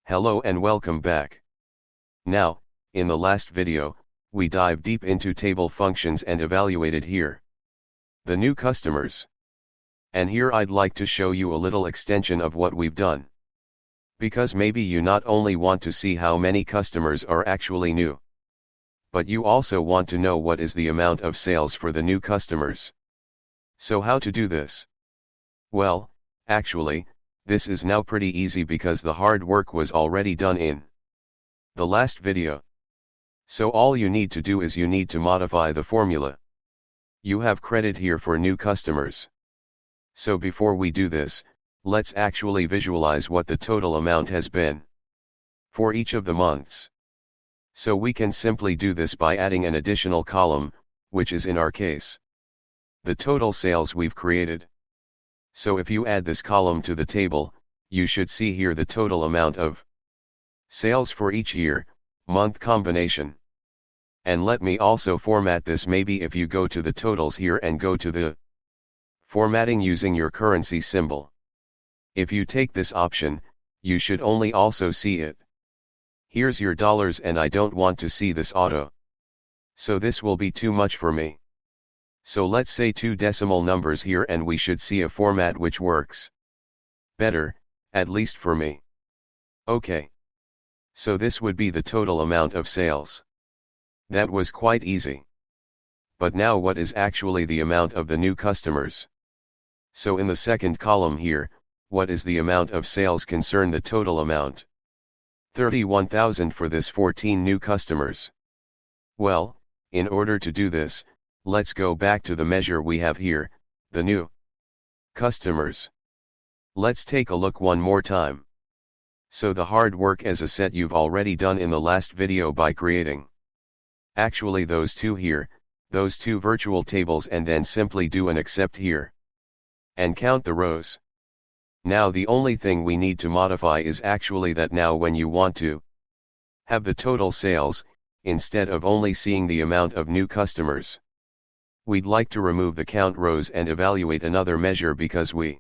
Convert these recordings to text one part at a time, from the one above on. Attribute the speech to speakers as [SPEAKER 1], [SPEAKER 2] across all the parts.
[SPEAKER 1] Hello and welcome back. Now, in the last video, we dive deep into table functions and evaluated here the new customers. And here I'd like to show you a little extension of what we've done. Because maybe you not only want to see how many customers are actually new, but you also want to know what is the amount of sales for the new customers. So how to do this? Well, actually, this is now pretty easy because the hard work was already done in the last video. So all you need to do is you need to modify the formula. You have credit here for new customers. So before we do this, let's actually visualize what the total amount has been for each of the months. So we can simply do this by adding an additional column, which is in our case the total sales we've created. So if you add this column to the table, you should see here the total amount of sales for each year, month combination. And let me also format this. Maybe if you go to the totals here and go to the formatting using your currency symbol. If you take this option, you should only also see it. Here's your dollars and I don't want to see this auto. So this will be too much for me. So let's say 2 decimal numbers here and we should see a format which works better, at least for me. Okay. So this would be the total amount of sales. That was quite easy. But now what is actually the amount of the new customers? So in the second column here, what is the amount of sales concern the total amount? 31,000 for this 14 new customers. Well, in order to do this, let's go back to the measure we have here, the new customers. Let's take a look one more time. So the hard work as a set you've already done in the last video by creating actually those two here, those two virtual tables, and then simply do an except here and count the rows. Now the only thing we need to modify is actually that now when you want to have the total sales, instead of only seeing the amount of new customers, we'd like to remove the count rows and evaluate another measure because we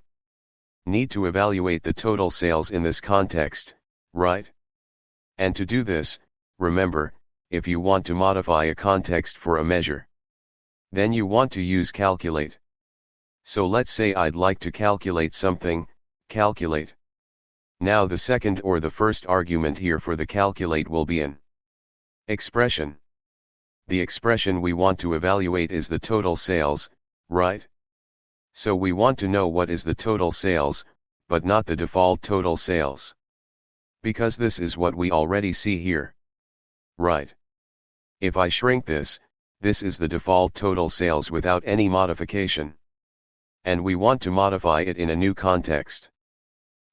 [SPEAKER 1] need to evaluate the total sales in this context, right? And to do this, remember, if you want to modify a context for a measure, then you want to use calculate. So let's say I'd like to calculate something, calculate. Now the second or the first argument here for the calculate will be an expression. The expression we want to evaluate is the total sales, right? So we want to know what is the total sales, but not the default total sales. Because this is what we already see here. Right. If I shrink this, this is the default total sales without any modification. And we want to modify it in a new context.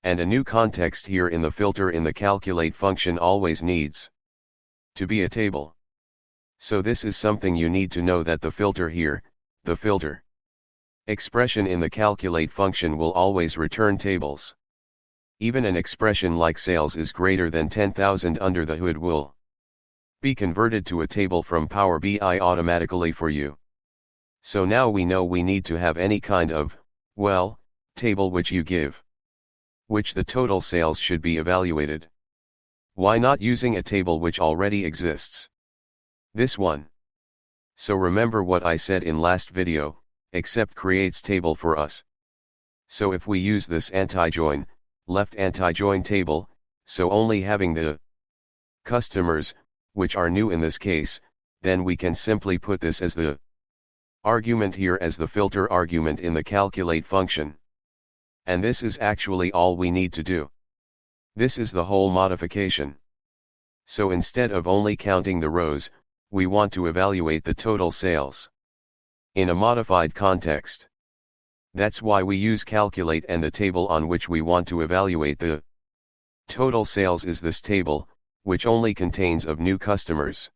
[SPEAKER 1] And a new context here in the filter in the calculate function always needs to be a table. So this is something you need to know, that the filter here, the filter expression in the calculate function will always return tables. Even an expression like sales is greater than 10,000 under the hood will be converted to a table from Power BI automatically for you. So now we know we need to have any kind of, well, table which you give, which the total sales should be evaluated. Why not using a table which already exists? This one. So remember what I said in last video, except creates table for us. So if we use this anti-join, left anti-join table, so only having the customers, which are new in this case, then we can simply put this as the argument here as the filter argument in the calculate function. And this is actually all we need to do. This is the whole modification. So instead of only counting the rows, we want to evaluate the total sales in a modified context. That's why we use calculate, and the table on which we want to evaluate the total sales is this table, which only contains of new customers.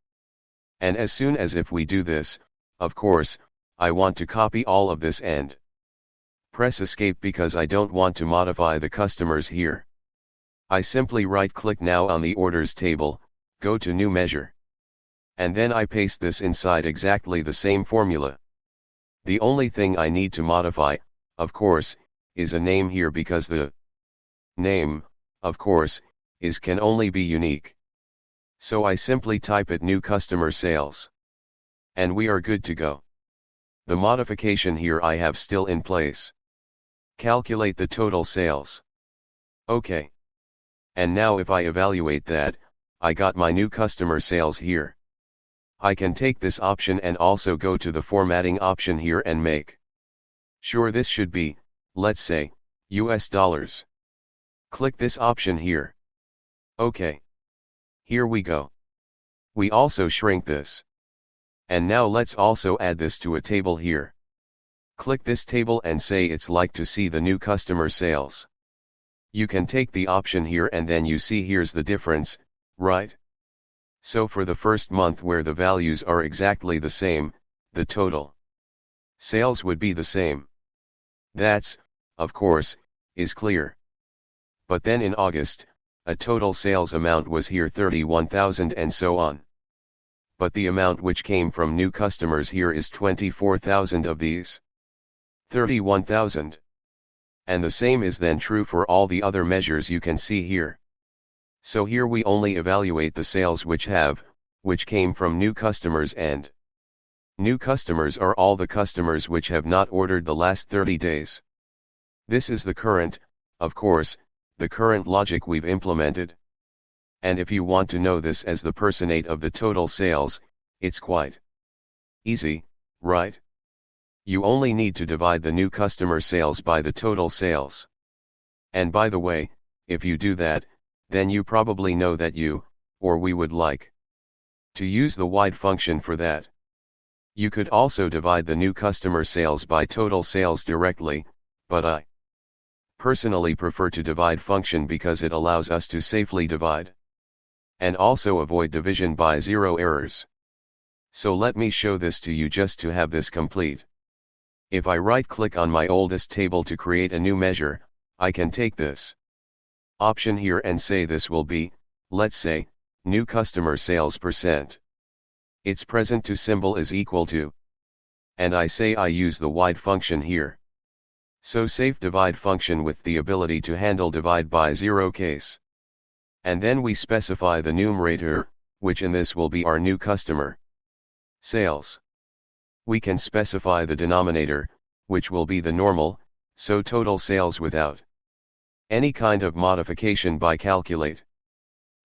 [SPEAKER 1] And as soon as if we do this, of course, I want to copy all of this and press escape because I don't want to modify the customers here. I simply right click now on the orders table, go to new measure. And then I paste this inside exactly the same formula. The only thing I need to modify, of course, is a name here because the name, of course, is can only be unique. So I simply type it new customer sales. And we are good to go. The modification here I have still in place. Calculate the total sales. OK. And now if I evaluate that, I got my new customer sales here. I can take this option and also go to the formatting option here and make sure this should be, let's say, US dollars. Click this option here. OK. Here we go. We also shrink this. And now let's also add this to a table here. Click this table and say it's like to see the new customer sales. You can take the option here and then you see here's the difference, right? So for the first month where the values are exactly the same, the total sales would be the same. That's, of course, is clear. But then in August, a total sales amount was here 31,000 and so on. But the amount which came from new customers here is 24,000 of these 31,000. And the same is then true for all the other measures you can see here. So here we only evaluate the sales which came from new customers, and new customers are all the customers which have not ordered the last 30 days. This is the current, of course, the current logic we've implemented. And if you want to know this as the percentage of the total sales, it's quite easy, right? You only need to divide the new customer sales by the total sales. And by the way, if you do that, then you probably know that we would like to use the wide function for that. You could also divide the new customer sales by total sales directly, but I personally prefer to divide function because it allows us to safely divide and also avoid division by zero errors. So let me show this to you just to have this complete. If I right-click on my oldest table to create a new measure, I can take this option here and say this will be, let's say, new customer sales %. Its present to symbol is equal to. And I say I use the wide function here. So safe divide function with the ability to handle divide by zero case. And then we specify the numerator, which in this will be our new customer sales. We can specify the denominator, which will be the normal, so total sales without any kind of modification by calculate.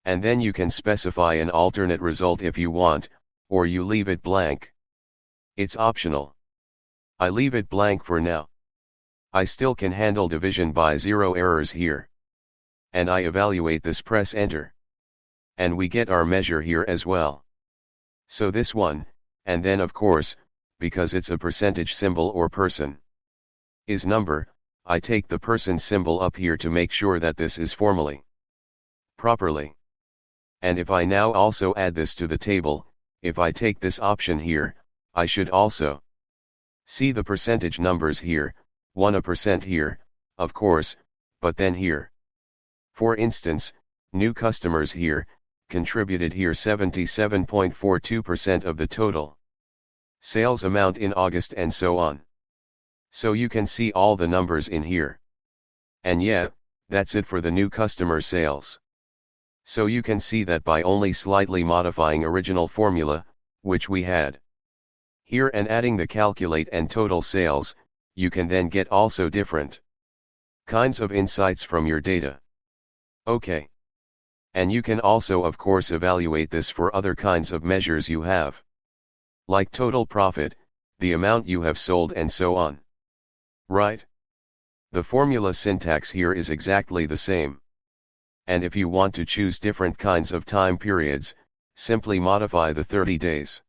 [SPEAKER 1] And then you can specify an alternate result if you want, or you leave it blank. It's optional. I leave it blank for now. I still can handle division by zero errors here. And I evaluate this, press enter. And we get our measure here as well. So this one, and then of course, because it's a percentage symbol or person is number, I take the person symbol up here to make sure that this is formally properly. And if I now also add this to the table, if I take this option here, I should also see the percentage numbers here, 1% here, of course, but then here. For instance, new customers here, contributed here 77.42% of the total sales amount in August and so on. So you can see all the numbers in here. And yeah, that's it for the new customer sales. So you can see that by only slightly modifying original formula, which we had here, and adding the calculate and total sales, you can then get also different kinds of insights from your data. Okay. And you can also of course evaluate this for other kinds of measures you have, like total profit, the amount you have sold and so on. Right? The formula syntax here is exactly the same. And if you want to choose different kinds of time periods, simply modify the 30 days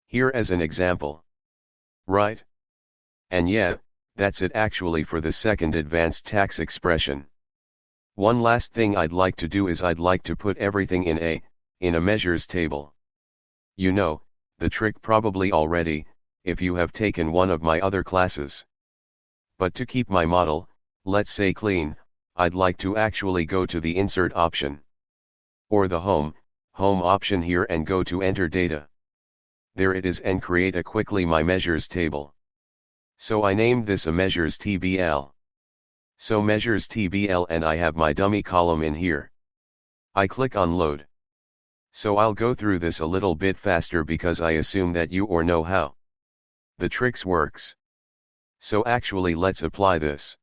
[SPEAKER 1] here as an example. Right? And yeah, that's it actually for the second advanced tax expression. One last thing I'd like to do is I'd like to put everything in a measures table. You know, the trick probably already, if you have taken one of my other classes. But to keep my model, let's say clean, I'd like to actually go to the insert option. Or the home option here and go to enter data. There it is, and create a quickly my measures table. So I named this a measures TBL. So measures TBL, and I have my dummy column in here. I click on load. So I'll go through this a little bit faster because I assume that you or know how the tricks works. So actually let's apply this.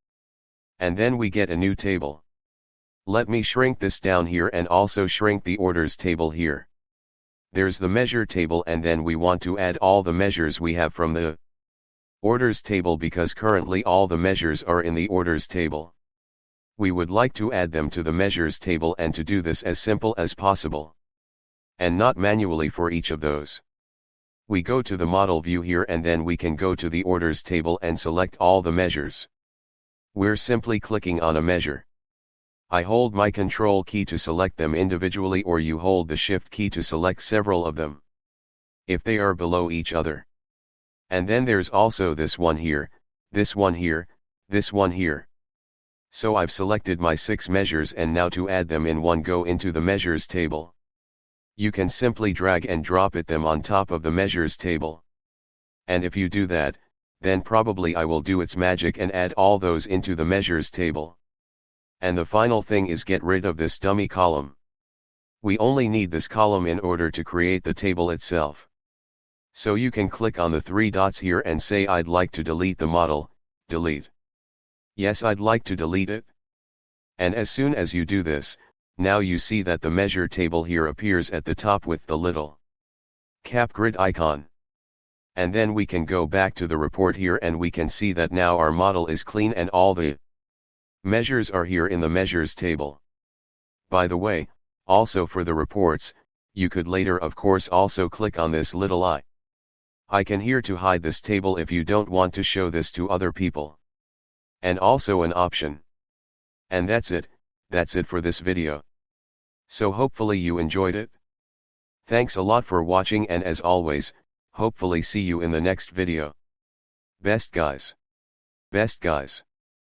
[SPEAKER 1] And then we get a new table. Let me shrink this down here and also shrink the orders table here. There's the measure table, and then we want to add all the measures we have from the orders table because currently all the measures are in the orders table. We would like to add them to the measures table, and to do this as simple as possible, and not manually for each of those. We go to the model view here, and then we can go to the orders table and select all the measures. We're simply clicking on a measure. I hold my control key to select them individually, or you hold the shift key to select several of them, if they are below each other. And then there's also this one here, this one here, this one here. So I've selected my 6 measures, and now to add them in one go into the measures table. You can simply drag and drop it them on top of the measures table. And if you do that, then probably I will do its magic and add all those into the measures table. And the final thing is get rid of this dummy column. We only need this column in order to create the table itself. So you can click on the 3 dots here and say I'd like to delete the model. Delete. Yes, I'd like to delete it. And as soon as you do this, now you see that the measure table here appears at the top with the little cap grid icon. And then we can go back to the report here, and we can see that now our model is clean and all the measures are here in the measures table. By the way, also for the reports, you could later of course also click on this little icon here to hide this table if you don't want to show this to other people. And also an option. And that's it for this video. So hopefully you enjoyed it. Thanks a lot for watching, and as always, hopefully see you in the next video. Best guys.